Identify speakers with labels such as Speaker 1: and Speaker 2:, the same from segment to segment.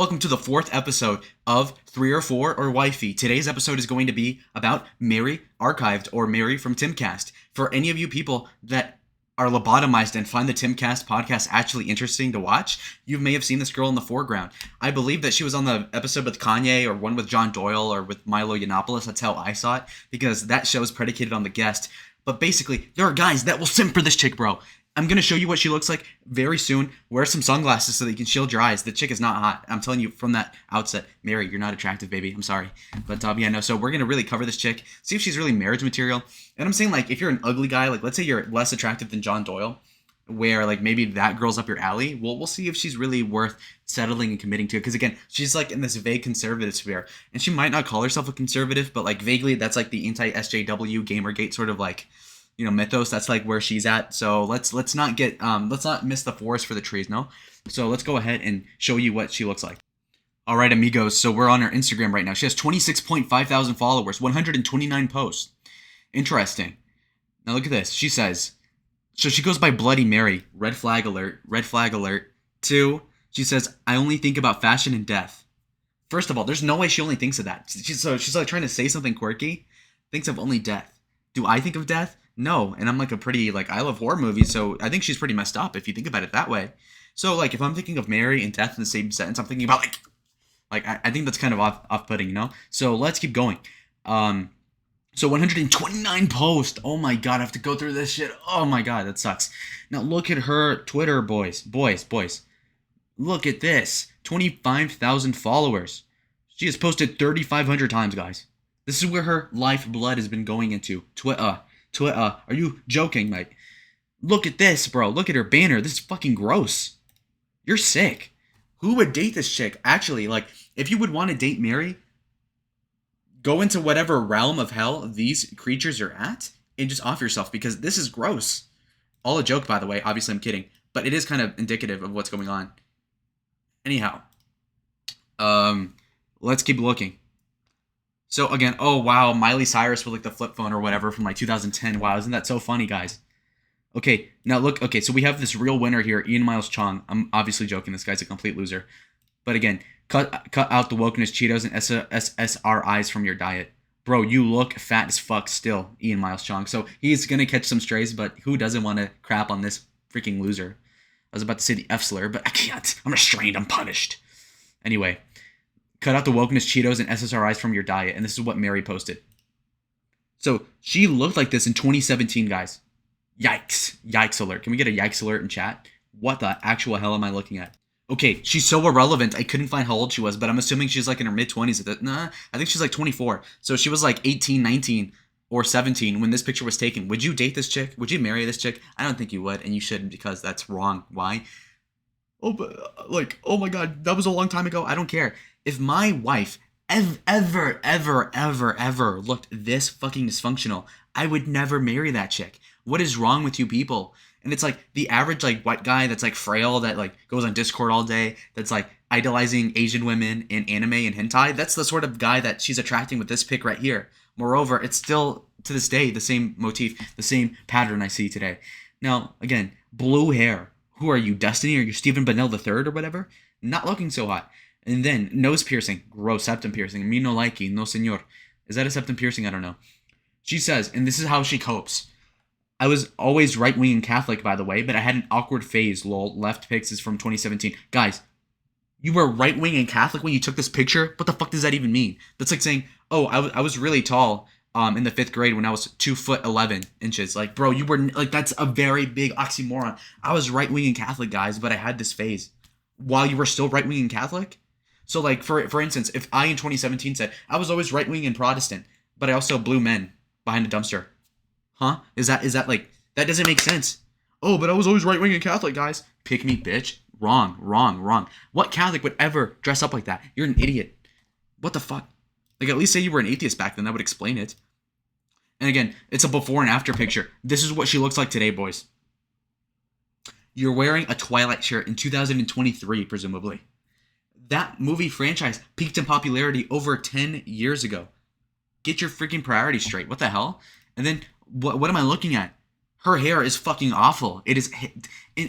Speaker 1: Welcome to the fourth episode of 3 or 4 or Wifey. Today's episode is going to be about Mary Archived or Mary from Timcast. For any of you people that are lobotomized and find the Timcast podcast actually interesting to watch, you may have seen this girl in the foreground. I believe that she was on the episode with Kanye or one with John Doyle or with Milo Yiannopoulos. That's how I saw it, because that show is predicated on the guest. But basically, there are guys that will simp for this chick, bro. I'm going to show you what she looks like very soon. Wear some sunglasses so that you can shield your eyes. The chick is not hot. I'm telling you from that outset. Mary, you're not attractive, baby. I'm sorry. But yeah, no. So we're going to really cover this chick. See if she's really marriage material. And I'm saying, like, if you're an ugly guy, like, let's say you're less attractive than John Doyle, where, like, maybe that girl's up your alley. Well, we'll see if she's really worth settling and committing to. Because, again, she's, like, in this vague conservative sphere. And she might not call herself a conservative, but, like, vaguely that's, like, the anti-SJW, Gamergate sort of, like, you know, mythos. That's like where she's at. So let's not miss the forest for the trees, no? So let's go ahead and show you what she looks like. All right, amigos. So we're on her Instagram right now. She has 26.5 thousand followers, 129 posts. Interesting. Now look at this. She says, so she goes by Bloody Mary. Red flag alert. Red flag alert. 2, she says, I only think about fashion and death. First of all, there's no way she only thinks of that. She's like trying to say something quirky. Thinks of only death. Do I think of death? No, and I'm like I love horror movies, so I think she's pretty messed up if you think about it that way. So, like, if I'm thinking of Mary and death in the same sentence, I'm thinking about, I think that's kind of off-putting, you know? So, let's keep going. So 129 posts. Oh my god, I have to go through this shit. Oh my god, that sucks. Now, look at her Twitter, boys. Look at this. 25,000 followers. She has posted 3,500 times, guys. This is where her lifeblood has been going into. Twitter. Are you joking, mate? Look at this, bro. Look at her banner. This is fucking gross. You're sick. Who would date this chick? Actually, like, if you would want to date Mary, go into whatever realm of hell these creatures are at and just off yourself, because this is gross. All a joke, by the way. Obviously, I'm kidding. But it is kind of indicative of what's going on. Anyhow. Let's keep looking. So again, oh wow, Miley Cyrus with like the flip phone or whatever from like 2010. Wow, isn't that so funny, guys? Okay, now look, okay, so we have this real winner here, Ian Miles Chong. I'm obviously joking, this guy's a complete loser. But again, cut out the wokeness, Cheetos, and SSRIs from your diet. Bro, you look fat as fuck still, Ian Miles Chong. So he's gonna catch some strays, but who doesn't want to crap on this freaking loser? I was about to say the F slur, but I can't. I'm restrained, I'm punished. Anyway. Cut out the wokeness, Cheetos, and SSRIs from your diet. And this is what Mary posted. So she looked like this in 2017, guys. Yikes. Yikes alert. Can we get a yikes alert in chat? What the actual hell am I looking at? Okay, she's so irrelevant. I couldn't find how old she was, but I'm assuming she's like in her mid-20s. Nah, I think she's like 24. So she was like 18, 19, or 17 when this picture was taken. Would you date this chick? Would you marry this chick? I don't think you would, and you shouldn't, because that's wrong. Why? Oh, but like, oh my god, that was a long time ago. I don't care. If my wife ever looked this fucking dysfunctional, I would never marry that chick. What is wrong with you people? And it's like the average like white guy that's like frail, that like goes on Discord all day, that's like idolizing Asian women in anime and hentai. That's the sort of guy that she's attracting with this pic right here. Moreover, it's still to this day the same motif, the same pattern I see today. Now, again, blue hair. Who are you, Destiny? Are you Stephen Bennell III or whatever? Not looking so hot. And then nose piercing, gross, septum piercing. Me no likey, no senor. Is that a septum piercing? I don't know. She says, and this is how she copes. I was always right-wing and Catholic, by the way, but I had an awkward phase, lol. Left pics is from 2017. Guys, you were right-wing and Catholic when you took this picture? What the fuck does that even mean? That's like saying, oh, I was really tall in the 5th grade when I was 2'11". Like, bro, you were, like, that's a very big oxymoron. I was right-wing and Catholic, guys, but I had this phase. While you were still right-wing and Catholic? So, like, for instance, if I in 2017 said, I was always right-wing and Protestant, but I also blew men behind a dumpster. Huh? Is that like, that doesn't make sense. Oh, but I was always right-wing and Catholic, guys. Pick me, bitch. Wrong. What Catholic would ever dress up like that? You're an idiot. What the fuck? Like, at least say you were an atheist back then. That would explain it. And again, it's a before and after picture. This is what she looks like today, boys. You're wearing a Twilight shirt in 2023, presumably. That movie franchise peaked in popularity over 10 years ago. Get your freaking priorities straight. What the hell? And then, what am I looking at? Her hair is fucking awful. It is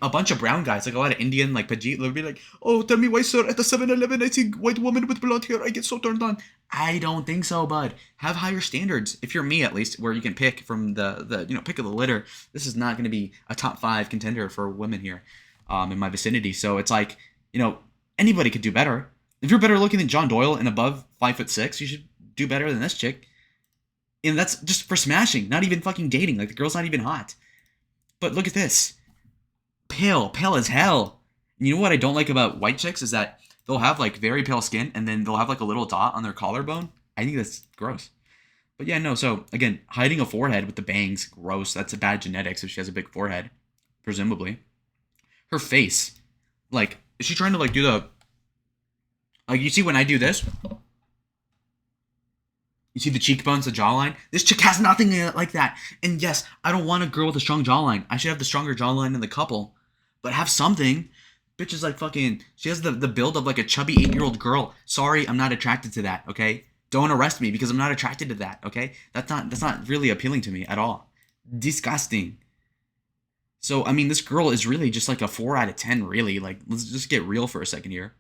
Speaker 1: a bunch of brown guys, like a lot of Indian, like Pajit, they'll be like, "Oh, tell me why, sir, at the 7-Eleven I see white woman with blonde hair. I get so turned on." I don't think so, bud. Have higher standards. If you're me, at least, where you can pick from the pick of the litter. This is not going to be a top 5 contender for women here, in my vicinity. So it's like, anybody could do better. If you're better looking than John Doyle and above 5'6", you should do better than this chick. And that's just for smashing, not even fucking dating. Like, the girl's not even hot. But look at this. Pale as hell. And you know what I don't like about white chicks is that they'll have, like, very pale skin, and then they'll have, like, a little dot on their collarbone. I think that's gross. But yeah, no, so, again, hiding a forehead with the bangs, gross. That's a bad genetics if she has a big forehead, presumably. Her face. Like, is she trying to, like, do the... Like, you see when I do this? You see the cheekbones, the jawline? This chick has nothing like that. And yes, I don't want a girl with a strong jawline. I should have the stronger jawline in the couple. But have something. Bitch is like fucking... She has the build of like a chubby 8-year-old girl. Sorry, I'm not attracted to that, okay? Don't arrest me because I'm not attracted to that, okay? That's not really appealing to me at all. Disgusting. So, I mean, this girl is really just like a 4 out of 10, really. Like, let's just get real for a second here.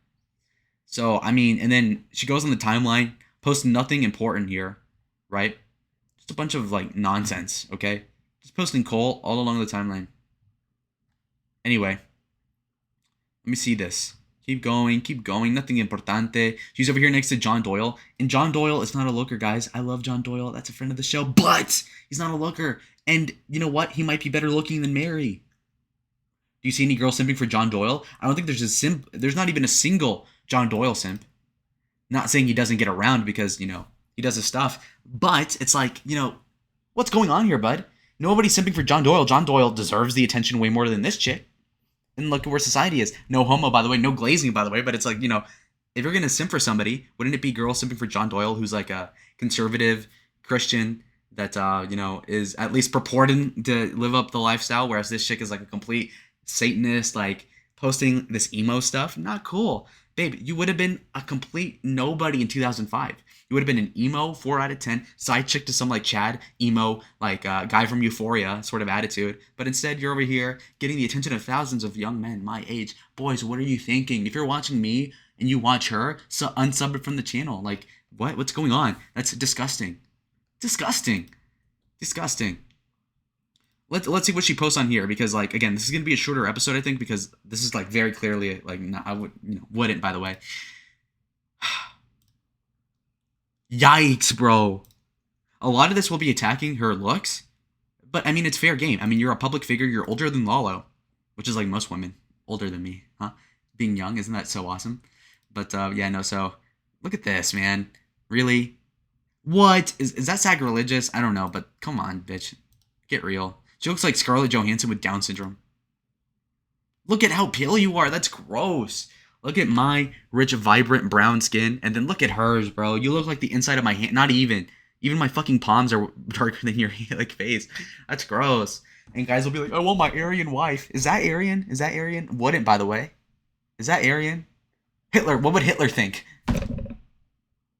Speaker 1: So, I mean, and then she goes on the timeline... Post nothing important here, right? Just a bunch of, like, nonsense, okay? Just posting coal all along the timeline. Anyway. Let me see this. Keep going. Nothing importante. She's over here next to John Doyle. And John Doyle is not a looker, guys. I love John Doyle. That's a friend of the show. But he's not a looker. And you know what? He might be better looking than Mary. Do you see any girls simping for John Doyle? I don't think there's a simp. There's not even a single John Doyle simp. Not saying he doesn't get around because, he does his stuff. But it's like, what's going on here, bud? Nobody's simping for John Doyle. John Doyle deserves the attention way more than this chick. And look at where society is. No homo, by the way. No glazing, by the way. But it's like, if you're going to simp for somebody, wouldn't it be girls simping for John Doyle, who's like a conservative Christian that, is at least purporting to live up the lifestyle, whereas this chick is like a complete Satanist, like posting this emo stuff? Not cool. Babe, you would have been a complete nobody in 2005. You would have been an emo 4 out of 10, side chick to some like Chad, emo, like guy from Euphoria sort of attitude. But instead, you're over here getting the attention of thousands of young men my age. Boys, what are you thinking? If you're watching me and you watch her, so unsub it from the channel. Like, what? What's going on? That's disgusting. Disgusting. Let's see what she posts on here, because, like, again, this is gonna be a shorter episode, I think, because this is like very clearly like I wouldn't, by the way. Yikes, bro. A lot of this will be attacking her looks, but I mean, it's fair game. I mean, you're a public figure. You're older than Lalo, which is like most women, older than me, huh? Being young, isn't that so awesome? But yeah, no. So look at this, man. Really? What is that sacrilegious? I don't know, but come on, bitch, get real. She looks like Scarlett Johansson with Down syndrome. Look at how pale you are. That's gross. Look at my rich, vibrant brown skin. And then look at hers, bro. You look like the inside of my hand. Not even. Even my fucking palms are darker than your like face. That's gross. And guys will be like, I want my Aryan wife. Is that Aryan? Wouldn't, by the way. Is that Aryan? Hitler. What would Hitler think?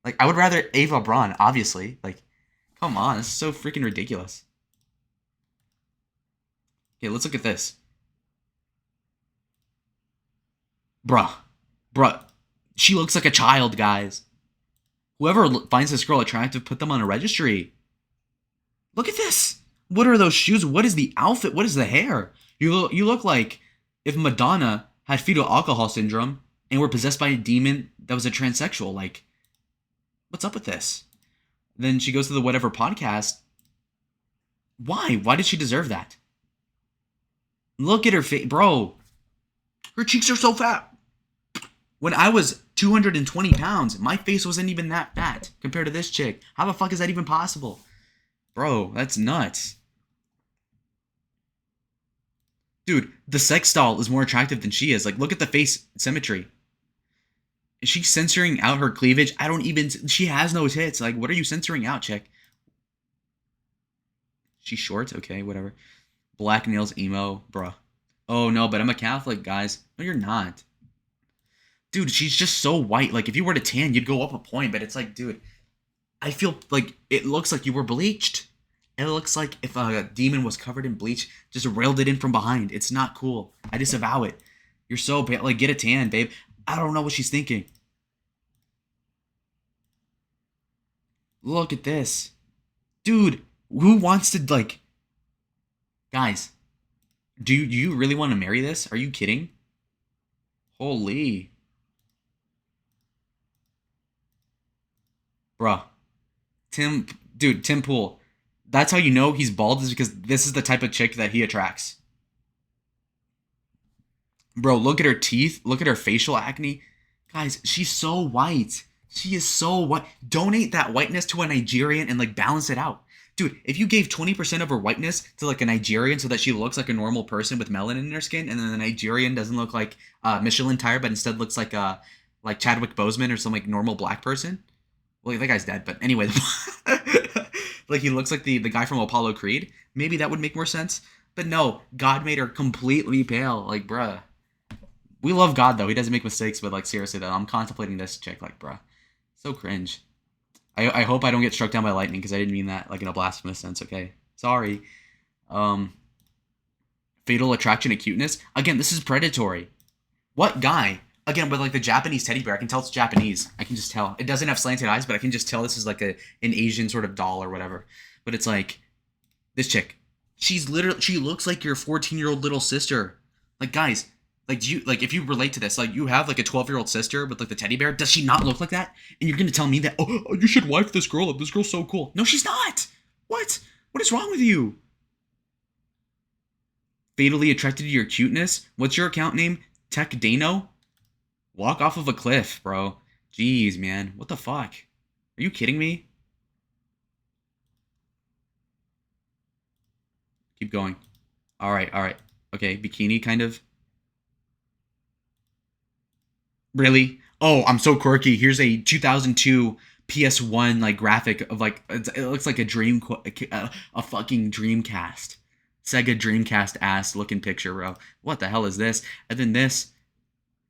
Speaker 1: Like, I would rather Ava Braun, obviously. Like, come on. This is so freaking ridiculous. Okay, let's look at this. Bruh. She looks like a child, guys. Whoever finds this girl attractive, put them on a registry. Look at this. What are those shoes? What is the outfit? What is the hair? You look like if Madonna had fetal alcohol syndrome and were possessed by a demon that was a transsexual. Like, what's up with this? Then she goes to the whatever podcast. Why? Why did she deserve that? Look at her face, bro. Her cheeks are so fat. When I was 220 pounds, my face wasn't even that fat compared to this chick. How the fuck is that even possible? Bro, that's nuts. Dude, the sex doll is more attractive than she is. Like, look at the face symmetry. Is she censoring out her cleavage? She has no tits. Like, what are you censoring out, chick? She's short? Okay, whatever. Black nails, emo, bruh. Oh, no, but I'm a Catholic, guys. No, you're not. Dude, she's just so white. Like, if you were to tan, you'd go up a point. But it's like, dude, I feel like it looks like you were bleached. It looks like if a demon was covered in bleach, just railed it in from behind. It's not cool. I disavow it. You're so bad. Like, get a tan, babe. I don't know what she's thinking. Look at this. Dude, who wants to, like... Guys, do you really want to marry this? Are you kidding? Holy. Bruh. Tim Pool. That's how you know he's bald, is because this is the type of chick that he attracts. Bro, look at her teeth. Look at her facial acne. Guys, she's so white. She is so white. Donate that whiteness to a Nigerian and like balance it out. Dude, if you gave 20% of her whiteness to like a Nigerian so that she looks like a normal person with melanin in her skin, and then the Nigerian doesn't look like Michelin tire, but instead looks like Chadwick Boseman or some like normal black person. Well, that guy's dead, but anyway, like he looks like the guy from Apollo Creed. Maybe that would make more sense. But no, God made her completely pale. Like, bruh. We love God though. He doesn't make mistakes, but like seriously though, I'm contemplating this chick. Like, bruh, so cringe. I hope I don't get struck down by lightning because I didn't mean that like in a blasphemous sense. Okay, sorry. Fatal attraction and cuteness. Again, this is predatory. What guy? Again, with like the Japanese teddy bear, I can tell it's Japanese. I can just tell. It doesn't have slanted eyes, but I can just tell this is like an Asian sort of doll or whatever. But it's like this chick. She looks like your 14-year-old little sister. Like, guys, like, do you, like, if you relate to this, like, you have like a 12-year-old sister with like the teddy bear. Does she not look like that? And you're gonna tell me that, oh, you should wife this girl up. This girl's so cool. No, she's not. What? What is wrong with you? Fatally attracted to your cuteness. What's your account name? Tech Dano? Walk off of a cliff, bro. Jeez, man. What the fuck? Are you kidding me? Keep going. All right, all right. Okay, bikini kind of. Really? Oh, I'm so quirky. Here's a 2002 PS1 like graphic of like it looks like a fucking Dreamcast. Sega Dreamcast ass looking picture, bro. What the hell is this? And then this,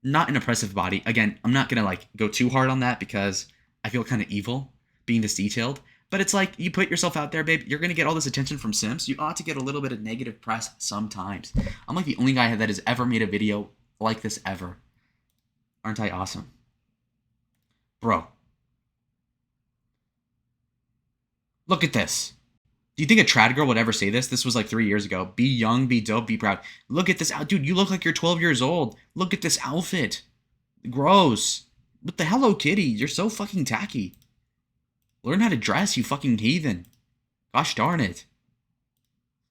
Speaker 1: not an oppressive body. Again, I'm not gonna like go too hard on that because I feel kind of evil being this detailed. But it's like you put yourself out there, babe. You're gonna get all this attention from Sims. You ought to get a little bit of negative press sometimes. I'm like the only guy that has ever made a video like this ever. Aren't I awesome? Bro. Look at this. Do you think a trad girl would ever say this? This was like 3 years ago. Be young, be dope, be proud. Look at this out. Dude, you look like you're 12 years old. Look at this outfit. Gross. What the Hello Kitty? You're so fucking tacky. Learn how to dress, you fucking heathen. Gosh darn it.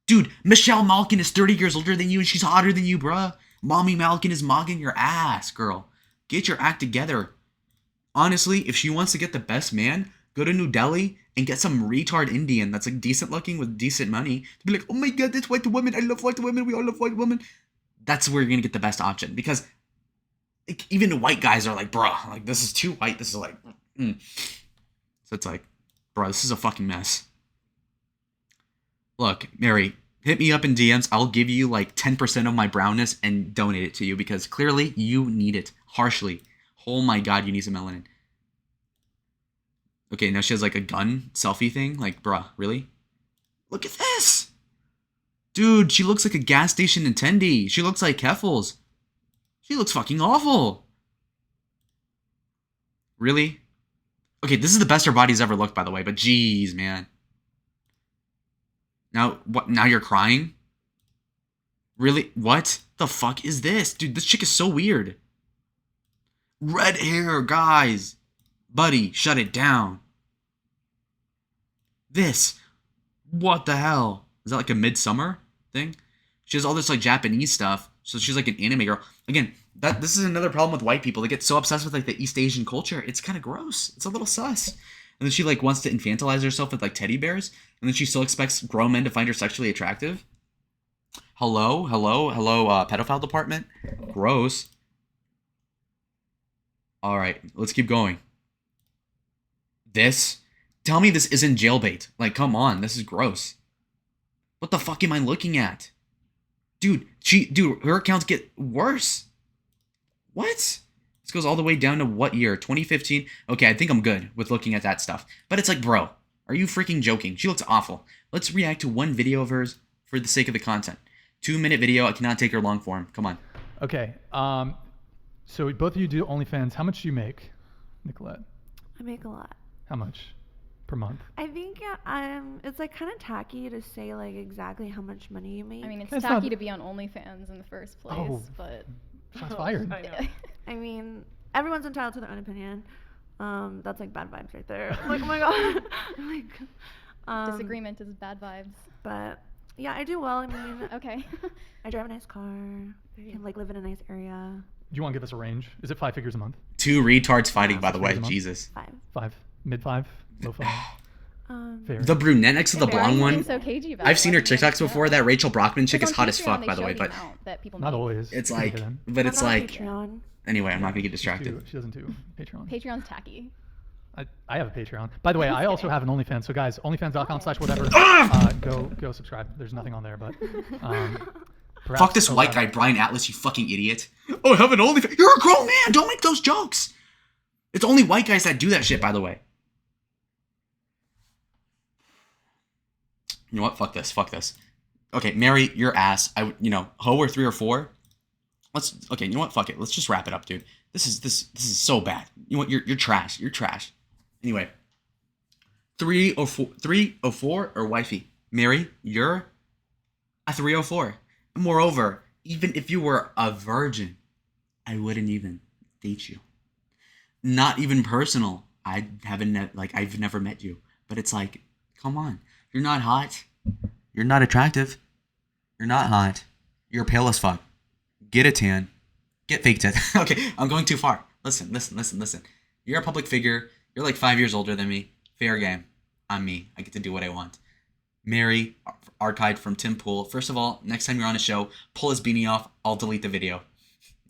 Speaker 1: Dude, Michelle Malkin is 30 years older than you and she's hotter than you, bruh. Mommy Malkin is mogging your ass, girl. Get your act together. Honestly, if she wants to get the best man, go to New Delhi and get some retard Indian that's like decent looking with decent money to be like, oh my god, this white woman, I love white women, we all love white women. That's where you're gonna get the best option because like, even the white guys are like, bruh, like this is too white. This is like, So it's like, bro, this is a fucking mess. Look, Mary, hit me up in DMs. I'll give you like 10% of my brownness and donate it to you because clearly you need it harshly. Oh my god, you need some melanin. Okay, now she has like a gun selfie thing. Like, bruh, really? Look at this! Dude, she looks like a gas station attendee. She looks like Keffels. She looks fucking awful. Really? Okay, this is the best her body's ever looked, by the way, but jeez, man. Now, what? Now you're crying? Really? What the fuck is this? Dude, this chick is so weird. Red hair, guys. Buddy, shut it down. This. What the hell? Is that like a midsummer thing? She has all this like Japanese stuff. So she's like an anime girl. Again, this is another problem with white people. They get so obsessed with like the East Asian culture. It's kind of gross. It's a little sus. And then she like wants to infantilize herself with like teddy bears. And then she still expects grown men to find her sexually attractive. Hello, pedophile department. Gross. All right, let's keep going. This? Tell me this isn't jailbait. Like, come on, this is gross. What the fuck am I looking at? Dude, her accounts get worse. What? This goes all the way down to what year? 2015? Okay, I think I'm good with looking at that stuff. But it's like, bro, Are you freaking joking? She looks awful. Let's react to one video of hers for the sake of the content. 2-minute video. I cannot take her long form. Come on.
Speaker 2: Okay. So both of you do OnlyFans. How much do you make, Nicolette?
Speaker 3: I make a lot.
Speaker 2: How much per month?
Speaker 3: I think it's like kind of tacky to say like exactly how much money you make.
Speaker 4: I mean, it's
Speaker 2: That's
Speaker 4: tacky
Speaker 2: not-
Speaker 4: to be on OnlyFans in the first place,
Speaker 2: Oh.
Speaker 4: but
Speaker 2: Shots fired.
Speaker 5: I know.
Speaker 3: I mean, everyone's entitled to their own opinion. That's like bad vibes right there. Like, oh my god.
Speaker 4: disagreement is bad vibes.
Speaker 3: But yeah, I do well. I mean,
Speaker 4: Okay.
Speaker 3: I drive a nice car. Can like live in a nice area.
Speaker 2: Do you want to give us a range? Is it 5 figures a month?
Speaker 1: 2 retards fighting, by the way.
Speaker 2: Six months.
Speaker 1: Jesus.
Speaker 3: 5.
Speaker 2: 5? Mid 5? Low 5? Fair.
Speaker 1: The brunette next to the
Speaker 4: Okay, why are
Speaker 1: blonde
Speaker 4: you being
Speaker 1: one.
Speaker 4: so cagey about
Speaker 1: I've
Speaker 4: it?
Speaker 1: seen
Speaker 4: Why
Speaker 1: her
Speaker 4: do you
Speaker 1: TikToks
Speaker 4: know?
Speaker 1: before. That Rachel Brockman chick is
Speaker 4: 'Cause
Speaker 1: hot
Speaker 4: on
Speaker 1: as
Speaker 4: Patreon,
Speaker 1: fuck,
Speaker 4: they
Speaker 1: by the
Speaker 4: show
Speaker 1: way.
Speaker 4: the
Speaker 1: But
Speaker 4: amount that people
Speaker 2: Not
Speaker 4: make.
Speaker 2: always.
Speaker 1: it's
Speaker 2: Could
Speaker 1: like,
Speaker 2: be hidden.
Speaker 1: but it's
Speaker 3: I'm not on
Speaker 1: like,
Speaker 3: Patreon.
Speaker 1: anyway, I'm not gonna get
Speaker 2: She
Speaker 1: distracted.
Speaker 2: doesn't do Patreon.
Speaker 4: Patreon's tacky.
Speaker 2: I have a Patreon. By the way, I also have an OnlyFans. So guys, OnlyFans.com/whatever. Go subscribe. There's nothing on there, but
Speaker 1: Fuck this white guy, Brian Atlas, you fucking idiot. Oh, I have an OnlyFans. You're a grown man. Don't make those jokes. It's only white guys that do that shit, by the way. You know what? Fuck this. Fuck this. Okay, Mary, your ass. Ho or 3 or 4. Okay, you know what? Fuck it. Let's just wrap it up, dude. This is so bad. You know what? You're trash. You're trash. Anyway. 304 or Wifey. Mary, you're a 304. Moreover, even if you were a virgin, I wouldn't even date you. Not even personal. I've never met you. But it's like, come on. You're not hot. You're not attractive. You're not hot. You're pale as fuck. Get a tan. Get fake tan. Okay, I'm going too far. Listen. You're a public figure. You're like 5 years older than me. Fair game. I'm me. I get to do what I want. Mary, archived from Tim Pool. First of all, next time you're on a show, pull his beanie off. I'll delete the video.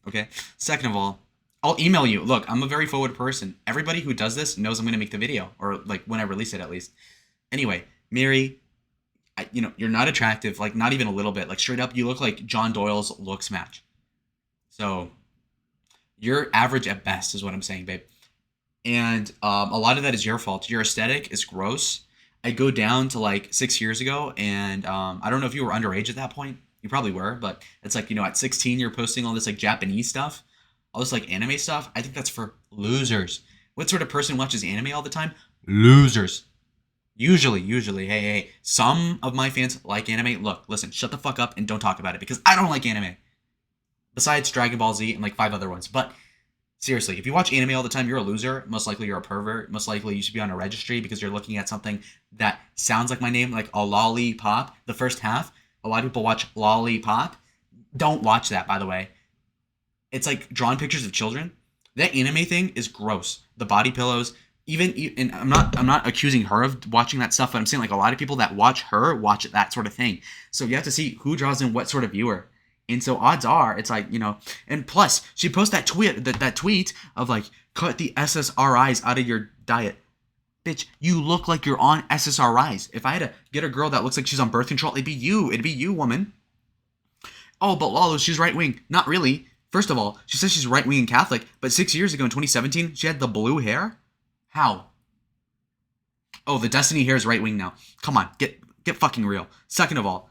Speaker 1: Okay? Second of all, I'll email you. Look, I'm a very forward person. Everybody who does this knows I'm going to make the video. Or, like, when I release it, at least. Anyway, Mary, you're not attractive. Like, not even a little bit. Like, straight up, you look like John Doyle's looks match. So, you're average at best, is what I'm saying, babe. And a lot of that is your fault. Your aesthetic is gross. I go down to like 6 years ago, and I don't know if you were underage at that point. You probably were, but it's like, at 16, you're posting all this like Japanese stuff, all this like anime stuff. I think that's for losers. What sort of person watches anime all the time? Losers. Usually. Hey. Some of my fans like anime. Look, listen, shut the fuck up and don't talk about it because I don't like anime. Besides Dragon Ball Z and like 5 other ones. But seriously, if you watch anime all the time, you're a loser. Most likely you're a pervert. Most likely you should be on a registry because you're looking at something that sounds like my name, like a lollipop. The first half, a lot of people watch lollipop. Don't watch that, by the way. It's like drawing pictures of children. That anime thing is gross. The body pillows, and I'm not accusing her of watching that stuff, but I'm saying like a lot of people that watch her watch that sort of thing. So you have to see who draws in what sort of viewer. And so odds are, it's like, and plus, she posts that tweet of like, cut the SSRIs out of your diet. Bitch, you look like you're on SSRIs. If I had to get a girl that looks like she's on birth control, it'd be you. It'd be you, woman. Oh, but Lalo, she's right-wing. Not really. First of all, she says she's right-wing and Catholic, but 6 years ago in 2017, she had the blue hair? How? Oh, the Destiny hair is right-wing now. Come on, get fucking real. Second of all,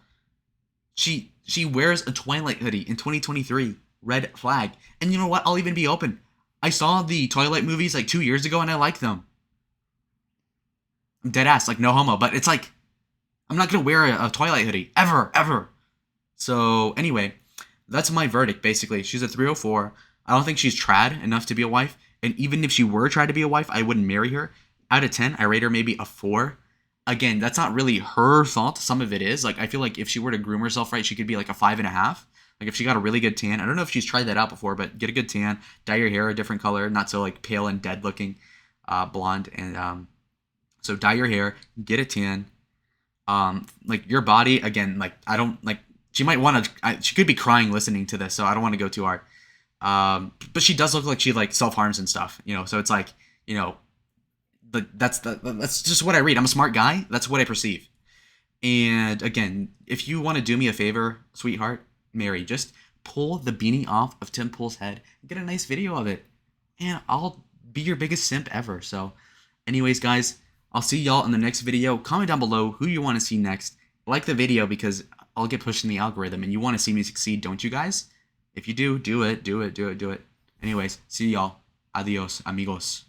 Speaker 1: She wears a Twilight hoodie in 2023. Red flag. And you know what? I'll even be open. I saw the Twilight movies like 2 years ago and I liked them. I'm dead ass, like no homo. But it's like, I'm not going to wear a Twilight hoodie. Ever. So anyway, that's my verdict basically. She's a 304. I don't think she's trad enough to be a wife. And even if she were tried to be a wife, I wouldn't marry her. Out of 10, I rate her maybe a 4. Again, that's not really her fault. Some of it is. Like, I feel like if she were to groom herself right, she could be like a 5.5. Like, if she got a really good tan. I don't know if she's tried that out before, but get a good tan. Dye your hair a different color. Not so, like, pale and dead looking blonde. And so dye your hair. Get a tan. Like, your body, again, like, I don't, like, she might want to, she could be crying listening to this, so I don't want to go too hard. But she does look like she, like, self-harms and stuff, so it's like, that's just what I read. I'm a smart guy. That's what I perceive. And again, if you want to do me a favor, sweetheart, Mary, just pull the beanie off of Tim Pool's head and get a nice video of it. And I'll be your biggest simp ever. So anyways, guys, I'll see y'all in the next video. Comment down below who you want to see next. Like the video because I'll get pushed in the algorithm and you want to see me succeed, don't you guys? If you do, do it. Anyways, see y'all. Adios, amigos.